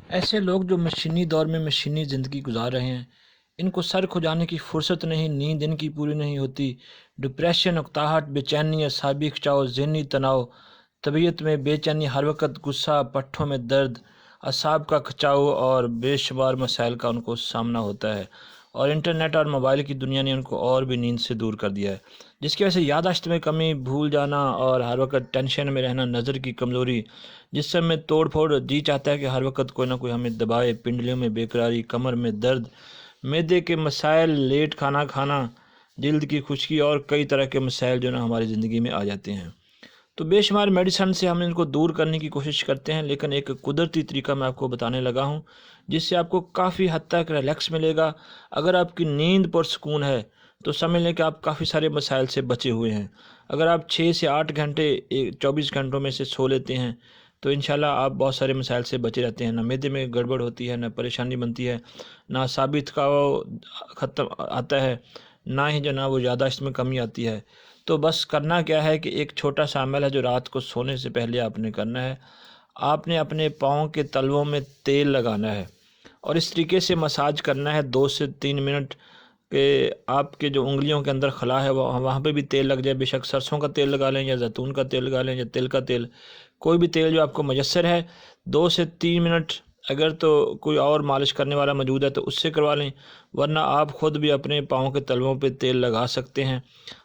ऐसे लोग जो मशीनी दौर में मशीनी ज़िंदगी गुजार रहे हैं, इनको सर खुजाने की फुर्सत नहीं, नींद इनकी पूरी नहीं होती। डिप्रेशन, उकताहट, बेचैनी, असाबी खिंचाव, ज़हनी तनाव, तबीयत में बेचैनी, हर वक़्त गुस्सा, पट्ठों में दर्द, असाब का खिंचाव और बेशुमार मसाइल का उनको सामना होता है। और इंटरनेट और मोबाइल की दुनिया ने उनको और भी नींद से दूर कर दिया है, जिसकी वजह से याददाश्त में कमी, भूल जाना और हर वक़्त टेंशन में रहना, नज़र की कमज़ोरी, जिससे हमें तोड़-फोड़, जी चाहता है कि हर वक़्त कोई ना कोई हमें दबाए, पिंडलियों में बेकरारी, कमर में दर्द, मैदे के मसाइल, लेट खाना खाना, जल्द की खुश्की और कई तरह के मसाइल जो है ना हमारी ज़िंदगी में आ जाते हैं। तो बेशुमार मेडिसिन से हम इनको दूर करने की कोशिश करते हैं, लेकिन एक कुदरती तरीका मैं आपको बताने लगा हूँ, जिससे आपको काफ़ी हद तक रिलैक्स मिलेगा। अगर आपकी नींद पुरसकून है, तो समझ लें कि आप काफ़ी सारे मसाइल से बचे हुए हैं। अगर आप 6 से 8 घंटे 24 घंटों में से सो लेते हैं, तो इंशाल्लाह आप बहुत सारे मसाइल से बचे रहते हैं। ना मैदे में गड़बड़ होती है, ना परेशानी बनती है, ना साबित का वो ख़त्म आता है, ना ही जो ना वो याददाश्त में कमी आती है। तो बस करना क्या है कि एक छोटा सा अमल है जो रात को सोने से पहले आपने करना है। आपने अपने पाँव के तलवों में तेल लगाना है और इस तरीके से मसाज करना है 2 से 3 मिनट के आपके जो उँगलियों के अंदर खला है वहाँ वहाँ पे भी तेल लग जाए। बेशक सरसों का तेल लगा लें या ज़ैतून का तेल लगा लें या तिल का तेल, कोई भी तेल जो आपको मयस्सर है। 2 से 3 मिनट, अगर तो कोई और मालिश करने वाला मौजूद है तो उससे करवा लें, वरना आप ख़ुद भी अपने पाँव के तलवों पे तेल लगा सकते हैं।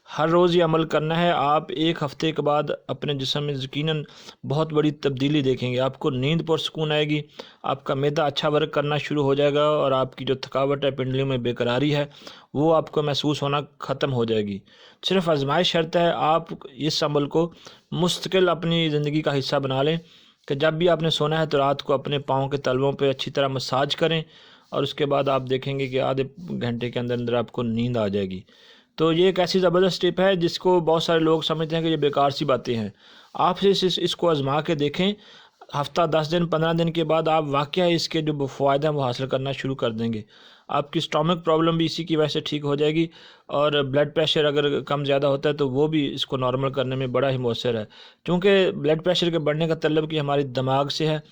हर रोज़ ये अमल करना है। आप 1 हफ़्ते के बाद अपने जिस्म में यकीनन बहुत बड़ी तब्दीली देखेंगे। आपको नींद पुरसकून आएगी, आपका मैदा अच्छा वर्क करना शुरू हो जाएगा और आपकी जो थकावट है, पिंडलियों में बेकरारी है, वो आपको महसूस होना ख़त्म हो जाएगी। सिर्फ़ आज़माइश शर्त है, आप इस अमल को मुस्तकिल अपनी ज़िंदगी का हिस्सा बना लें कि जब भी आपने सोना है तो रात को अपने पाँव के तलवों पे अच्छी तरह मसाज करें और उसके बाद आप देखेंगे कि आधे घंटे के अंदर-अंदर आपको नींद आ जाएगी। तो ये एक ऐसी ज़बरदस्त टिप है जिसको बहुत सारे लोग समझते हैं कि ये बेकार सी बातें हैं। आप इसको आज़मा के देखें। हफ़्ता, 10 दिन, 15 दिन के बाद आप वाक़या इसके जो फ़वायद हैं वो हासिल करना शुरू कर देंगे। आपकी स्टमक प्रॉब्लम भी इसी की वजह से ठीक हो जाएगी और ब्लड प्रेशर अगर कम ज़्यादा होता है तो वो भी इसको नॉर्मल करने में बड़ा ही मौसर है। चूँकि ब्लड प्रेशर के बढ़ने का मतलब कि हमारी दिमाग से है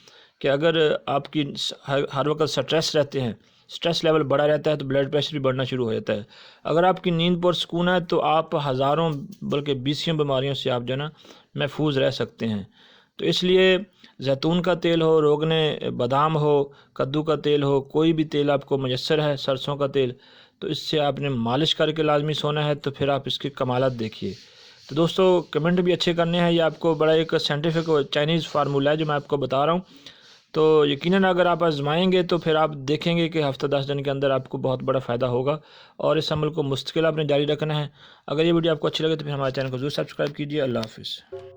कि अगर आपकी हर वक़्त स्ट्रेस रहते हैं, स्ट्रेस लेवल बढ़ा रहता है तो ब्लड प्रेशर भी बढ़ना शुरू हो जाता है। अगर आपकी नींद पुरसकून है तो आप हज़ारों बल्कि बीसियों बीमारियों से आप जो है ना महफूज़ रह सकते हैं। तो इसलिए ज़ैतून का तेल हो, रोगने बादाम हो, कद्दू का तेल हो, कोई भी तेल आपको मयस्सर है, सरसों का तेल, तो इससे आपने मालिश करके लाज़मी सोना है, तो फिर आप इसके कमालात देखिए। तो दोस्तों कमेंट भी अच्छे करने हैं। ये आपको बड़ा एक साइंटिफिक चाइनीज़ फार्मूला है जो मैं आपको बता रहा हूँ। तो यकीनन अगर आप आज़माएँगे तो फिर आप देखेंगे कि हफ़्ता 10 दिन के अंदर आपको बहुत बड़ा फ़ायदा होगा और इस अमल को मुस्तकिल आपने जारी रखना है। अगर ये वीडियो आपको अच्छी लगे तो फिर हमारे चैनल को ज़रूर सब्सक्राइब कीजिए। अल्लाह हाफ़िज़।